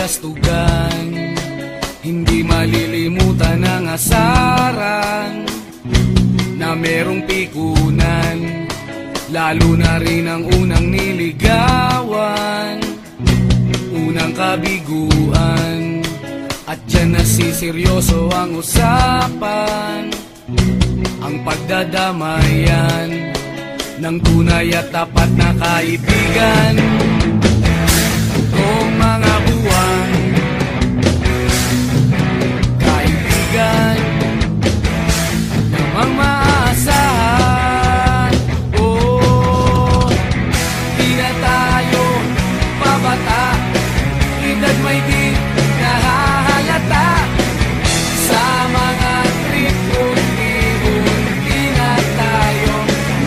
kastugan, hindi malilimutan ang asaran na merong pikunan, lalo na rin ang unang niligawan, unang kabiguan. At dyan nasiseryoso ang usapan, ang pagdadamayan ng tunay at tapat na kaibigan. Kung mga buwan, kaibigan namang maaasahan. Oh, di na tayo pabata, edad may di nahahalata. Sa mga trip unti-unti na tayo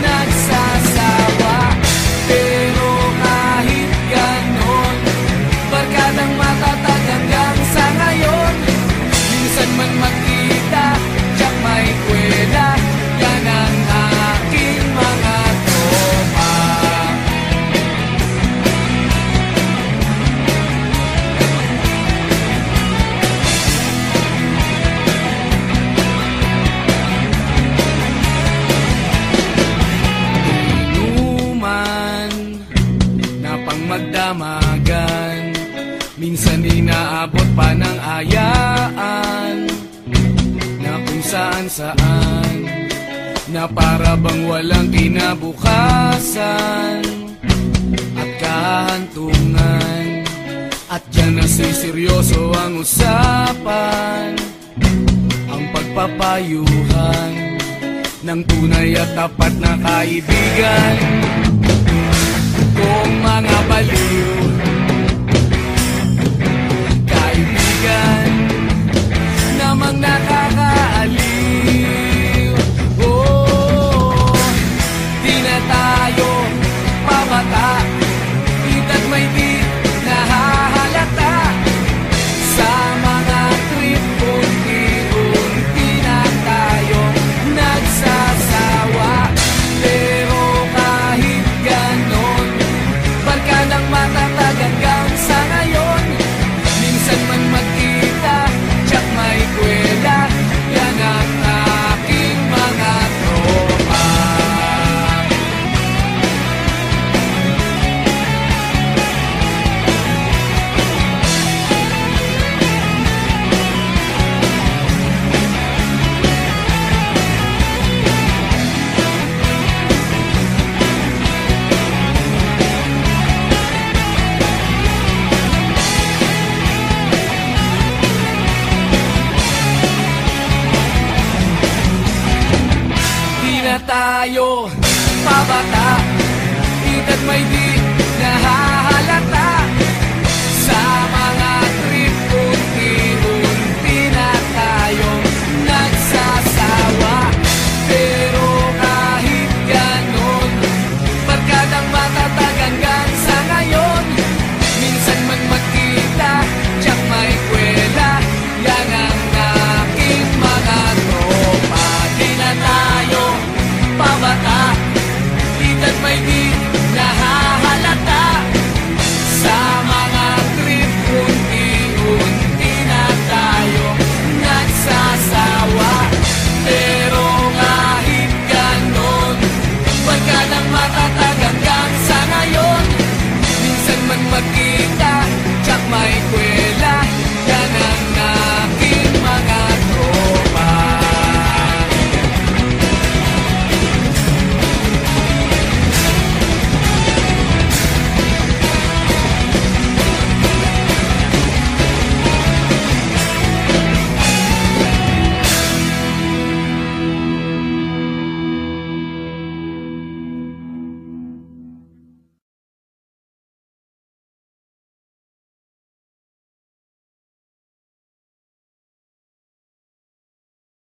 nagsasawa. Pero kahit ganon, barkadang matatag hanggang sa ngayon. Minsan man magkita, tiyak may kwela, yan ang aking mga tropa. Inuman na pang magdamagan, minsan inaabot pa ng ayaan, na kung saan-saan, na para bang walang kinabukasan at kahantungan. At dyan nasiseryoso ang usapan, ang pagpapayuhan ng tunay at tapat na kaibigan. Kung mga baliw, kaibigan namang nakakaaliw. Oh, di na tayo pabata, edad may di nahahalata. Sa mga trip unti-unti na tayo nagsasawa. Pero kahit ganon, barkadang matatag hanggang sa ngayon. Minsan man magkita, tiyak may kwela, yan ang aking mga tropa. Di na tayo pabata, edad may di